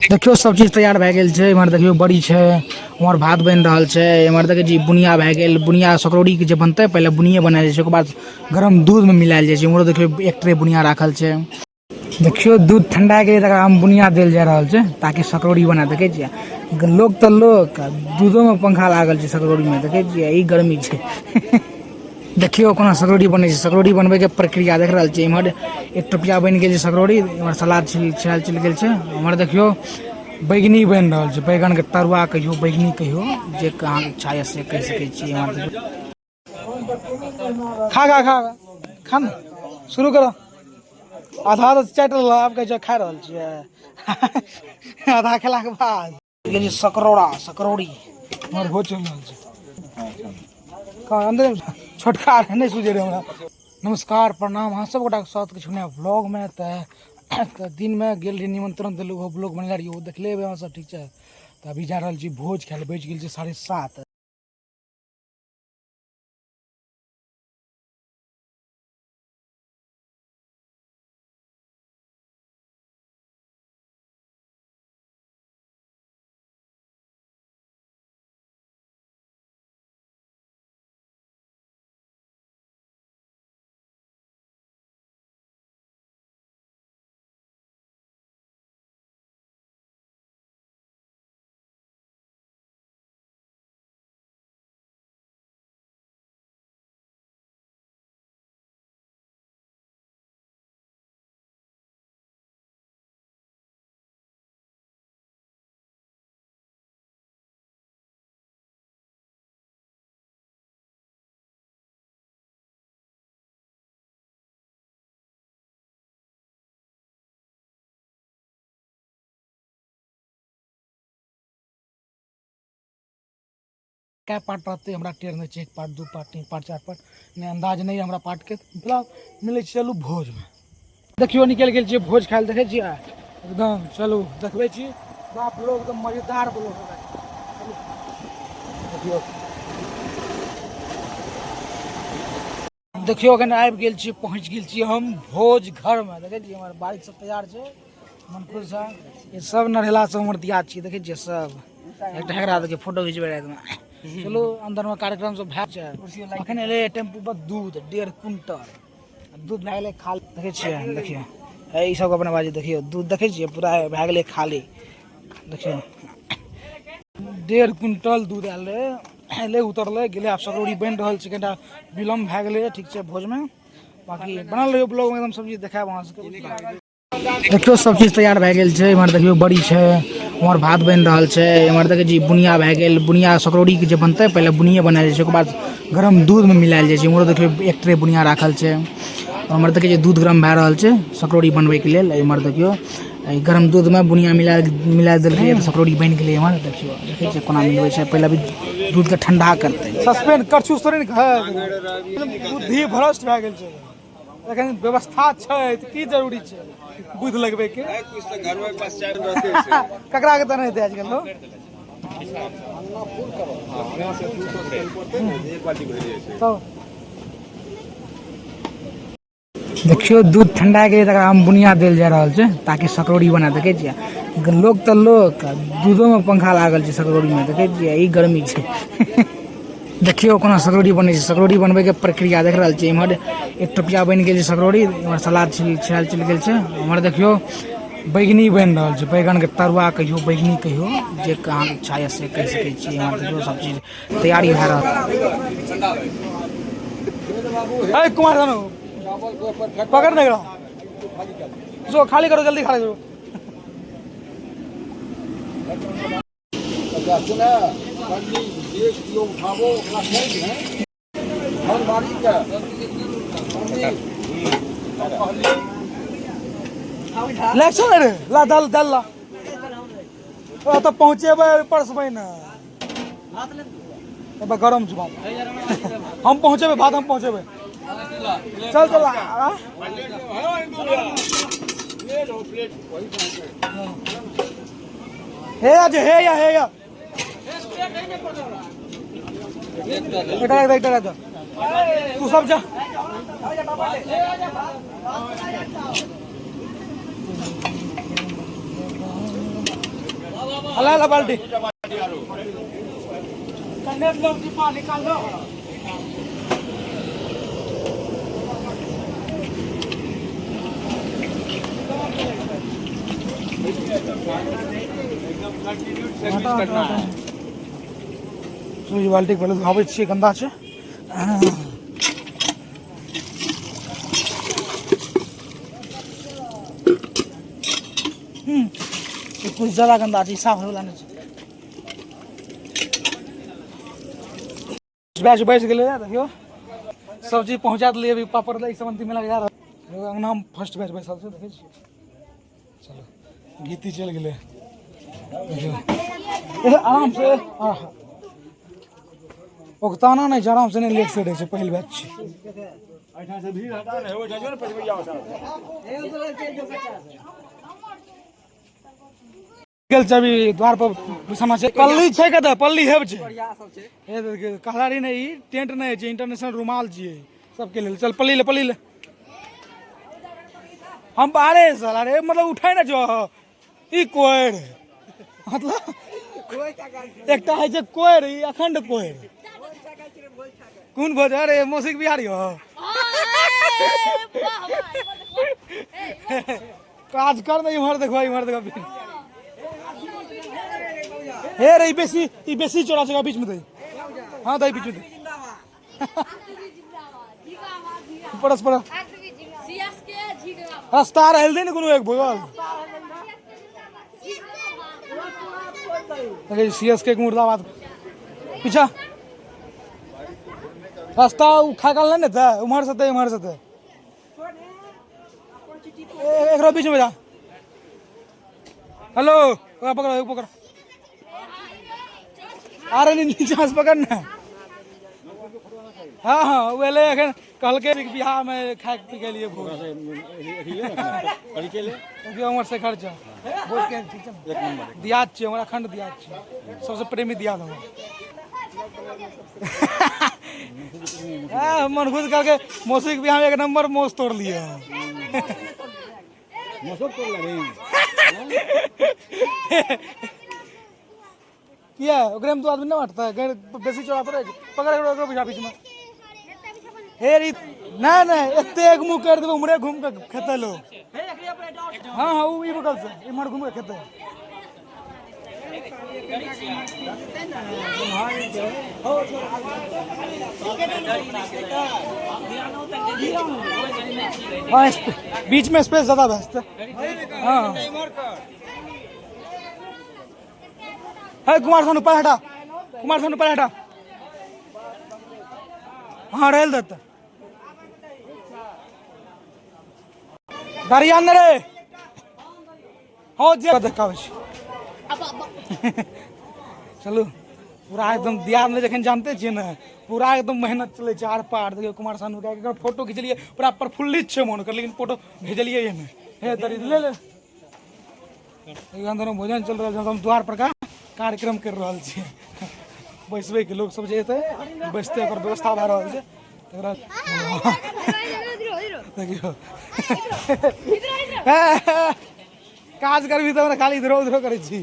देखियो सब चीज तैयार भए गेल छै। इमहर देखियो बड़ी छै, उमहर भात बन रहल छै। इमहर देखियो जी बुनिया भए गेल। बुनिया सकरौड़ी के जे बनते पहले बुनिया बनायल जाइ छै, ओकर बाद गरम दूध में मिलायल जाइ छै। इमहरो देखियो एक ट्रे बुनिया राखल छै। देखियो दूध ठंडा के तकरा हम बुनिया देल जा रहल छै ताकि सकरौड़ी बना। देखे छियै लोक तऽ लोक दूधो में पंखा लागल छै सकरौड़ी में। देखे छियै ई गर्मी छै। देखियो कोना सकरौड़ी बनै छै। सकरौड़ी बनबै के प्रक्रिया देख रहल छियै। इमहर एक टोपिया बन गेल छै सकरौड़ी, इमहर सलाद छिलाल चलि गेल छै। इमहर देखियो बैगनी बनि रहल छै। बैगन के तरुआ कहियो, बैगनी कहियो, जे अहाँके इच्छा ये से कहि सकै छियै। इमहर देखियो खा खा खा खा न शुरू करो। आधा तो चाटि लेलऽ, आब कहै छै खा रहल छियै। आधा खेला के बाद सकरौड़ा सकरौड़ी हमर भोज चलि रहल छै। छोटका नहीं सूझे रहे हमरा। नमस्कार प्रणाम अहाँ सब गोटा के स्वागत छै नया व्लॉग में। तऽ दिन में गेल रही निमंत्रण देलू, वो ब्लॉग बनेला रही, वो देखले अहाँ सब ठीक छै। तऽ अभी जा रहल छी भोज खाय ले। बज गेल छै 7:30। क्या पार्ट रहते हमरा टेर नहीं छै। 1 पार्ट 2 पार्ट 3 पार्ट 4 पार्ट नहीं अंदाज नहीं हमरा पार्ट के। फिलहाल मिले चलू भोज में। देखियो निकल गेल छियै भोज खाय ले। देखे छियै एकदम चलू देखबे छी। बाप लोग एकदम मजेदार ब्लॉग देखियो। देखियो अखन आबि गेल छी, पहुंच गेल छी हम भोज घर में। देखे छियै हमर बाइक सब तैयार छै। मन खुश है। ये सब नरेला से हमर दियाद छी। देखे छियै सब एकटा हेकरा देखियो फोटो खिंचबे रात में। चलो अंदर में कार्यक्रम सब भए छै। अखन एले टेम्पू पर दूध 1.5 क्विंटल दूध भए गेलै खाली। देखे छियै देखियो ई सब अपना बाजी। देखियो दूध देखे छियै पूरा भए गेलै खाली। देखियो 1.5 क्विंटल दूध आयल रहे, एले उतरले गेले। आब सकरौड़ी बनि रहल छै, कनिटा विलम्ब भए गेलै ठीक छै भोज में। बाकी बनल रहियो ब्लॉग में, एकदम सब चीज देखायब अहाँ सबके। देखियो सब चीज तैयार भए गेल छै। इमहर देखियो बड़ी छै, उमहर भात बनि रहल छै। इमहर देखियो जी बुनिया भए गेल। बुनिया सकरौड़ी के जे बनते पहले बुनिया बनायल जाइ छै, ओकर बाद गरम दूध में मिलायल जाइ छै। इमहरो देखियो एक ट्रे बुनिया राखल छै। इमहर देखियो दूध गरम भए रहल छै सकरौड़ी बनबै के लेल। इमहर देखियो गरम दूध में बुनिया मिला देलकै तऽ सकरौड़ी बनि गेलै। इमहर देखियो देखे छियै कोना मिलबै छै। पहले अभी दूध के ठंडा करतै। सस्पेंड करछुस थोड़े बुद्धि भ्रष्ट भए गेल छै। एखन व्यवस्था छै तऽ की जरूरी छै बुद्धि लगबै के। ककरा के तऽ नहीं दे आजकल लोग। देखियो दूध ठंडा के तकरा हम बुनिया देल जा रहल छै ताकि सकरौड़ी बना। देखे छियै लोक तऽ लोक दूधो में पंखा लागल छै सकरौड़ी में। देखे छियै ई गर्मी छै। देखियो कोना सकरौड़ी बनै छै। सकरौड़ी बनबै के प्रक्रिया देख रहल छियै। इमहर एक टोपिया बन गेल छै सकरौड़ी, इमहर सलाद छिलाल चलि गेल छै। इमहर देखियो बैगनी बनि रहल छै। बैगन के तरुआ कहियो, बैगनी कहियो, जे अहाँके इच्छा ये से कहि सकै छियै। इमहर देखियो सब चीज तैयारी भए रहल। कुमार धानु पकड़ देगा जो खाली करो, जल्दी खाली करो। इलेक्शन रे ला दल दल ला तो पहुंचेबे परसबै ना। गरम छै बात। हम पहुंचेबे भात, हम पहुंचेबे। चल चल हे आज हे या इधर तू सब जा। अला अला बाल्टी कन्या लोग पानी निकाल दो। ये बाल्टी पहले धोबे छियै गंदा छै। कुछ ज्यादा गंदा छै, साफ होला नहीं। बैच बैच गेलै देखियो सब्जी पहुंचा दिलियै, अभी पापड़ दै समंती में लग जा रहा अंगना में फर्स्ट बैच बैसल छै देखै छी। चलो गीती चल गेलै देखियो आराम से ओकताना नहीं छै, आराम से नहीं लेट से रहे छै। पहिल बैच छै अभी द्वार पर बिछाना छै। पल्ली छै कतऽ पल्ली हेब छै, हे देखियो कहलारी नहीं ई टेंट नहीं छै, इंटरनेशनल रुमाल छियै सबके लेल। चल पल्ली ले पल्ली ले। हम बाहरे साला रे मतलब उठाई ना जो ई कोयर मतलब एकटा है जे कोयर ई अखंड कोयर कोन भोज रे मौसिक बिहारी हो काज कर नहीं इमहर देखो हे रे ई बेसी चौड़ा जगह बीच में दे। हां दे बीच में दे परस्पर रास्ता रहल दे ने कोनो एक भोल अरे सीएसके के मुर्दाबाद पीछा रास्ता उठा गल नहीं था उमर से एक बीच में जा। हेलो पकड़ अरे नीचे से पकड़ना। हाँ हाँ वेले एखन कहलके बिहार में खाए पी के लिए भोज उमर से खर्चा भोज के दियाद छै हमरा अखंड दियाद छै सबसे प्रेमी दियाद हमर। मन खुश करके मौसी के बिहार में एक नंबर मोस तोड़ लिए किया ओकरे में तो आदमी ना हटता है बेसी चौड़ा तो रहे पकड़ ओकरो बीच में हे री ना एते एक मुंह कर देबो उमरे घूम के खेते लो। हां हां ई बगल से इमर घूम के खेते हां बीच में स्पेस ज्यादा बचता। हां है कुमार सानू पर हटा हाँ रेल दत्त दरिया ने रे हो जे देखावे छी। चलू पूरा एकदम दियाद में जखन जानते छियै ना पूरा एकदम मेहनत चले छै आर पार। देखियो कुमार सानू के अगर फोटो खिचलिए पूरा प्रफुल्लित छै मन कर लेकिन फोटो भेजलिए ये हे दरी ले अंदर में भोजन चल रहल छै हम द्वार पर का कार्यक्रम कर रहल छी बैसबे के लोग सब जे एते बैसते ओकर व्यवस्था भए रहल छै देखियो काज करबी तब खाली इधरो उधरो करै छी।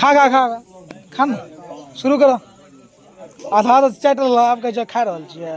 खा ना शुरू करो आधा तो चाट आब कह खा रहल छियै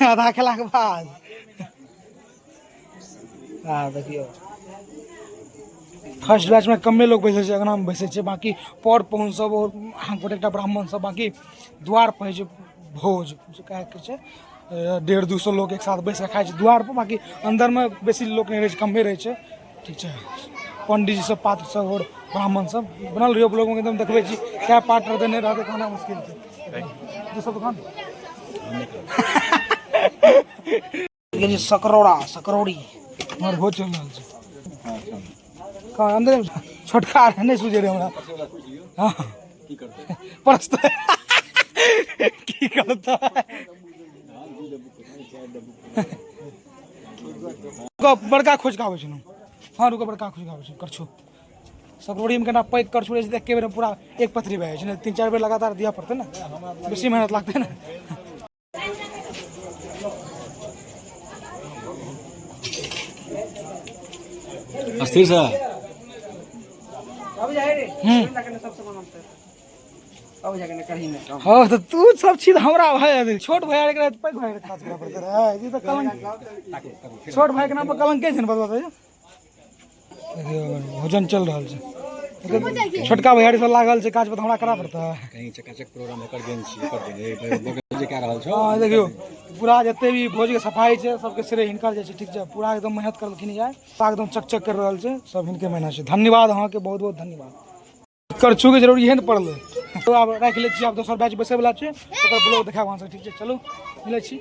आधा खेला के बाद देखियो फर्स्ट बैच में कमे लोग बैसे छै अंगना में बैसे छै बाकी पर पहुन सब और गोटेकटा ब्राह्मण सब बाकी द्वार पर छै भोज कहे छै 150-200 लोग एक साथ बैस के खाए छै द्वार पर बाकी अंदर में बेसी लोग नहीं रहे छै कमे रहे छै ठीक छै। पंडित जी सब पात्र सब और ब्राह्मण सब बनल रहियो ब्लॉग में एकदम देखबे छी क्या पात्र देने रहते खाना मुश्किल छै जो सब दुकान ये जी सकरौड़ी हमर भोज चल रहल छै अंदर छोटका नहीं सूझे रहे हमरा। हाँ परस्त की करता बड़का खोज के आबै छै। हाँ रुको बड़का खोज के आबै छै करछो सकरौड़ी में केना पैक करछो रे एके बेर पूरा एक पथरी भए छै 3-4 बेर लगातार दिया पड़ते ना बेसी मेहनत लगते ना। अस्थिर सा अब जाके न कहीं ना काम हाँ तो तू सब चीज हमरा भाई छोट भाई के पैघ भाई के काज करा पड़ते रहे ई तो कलंक छोट भाई के नाम पर कलंक के छै न बता दे देखियो भोजन चल रहल छै छोटका भैया सब लागल छै काज पर हमरा करा पड़ता है कहीं चकाचक प्रोग्राम कर देन छी कर देने बगल जे कह रहल छौ हां देखियो पूरा जते भी भोज के सफाई छै सबके श्रेय हिनकर जे छै ठीक छै पूरा एकदम मेहनत करलखिन यार एकदम चकचक कर रहल छै सब हिनके मेहनत छै धन्यवाद अहाँ के बहुत बहुत धन्यवाद कर छू के जरूरी है न पड़ले तो आब राख ले छी आब दोसर बैच बैसे वाला छै ओकर ब्लॉग देखाब अहाँ सब ठीक छै चलू मिलै छी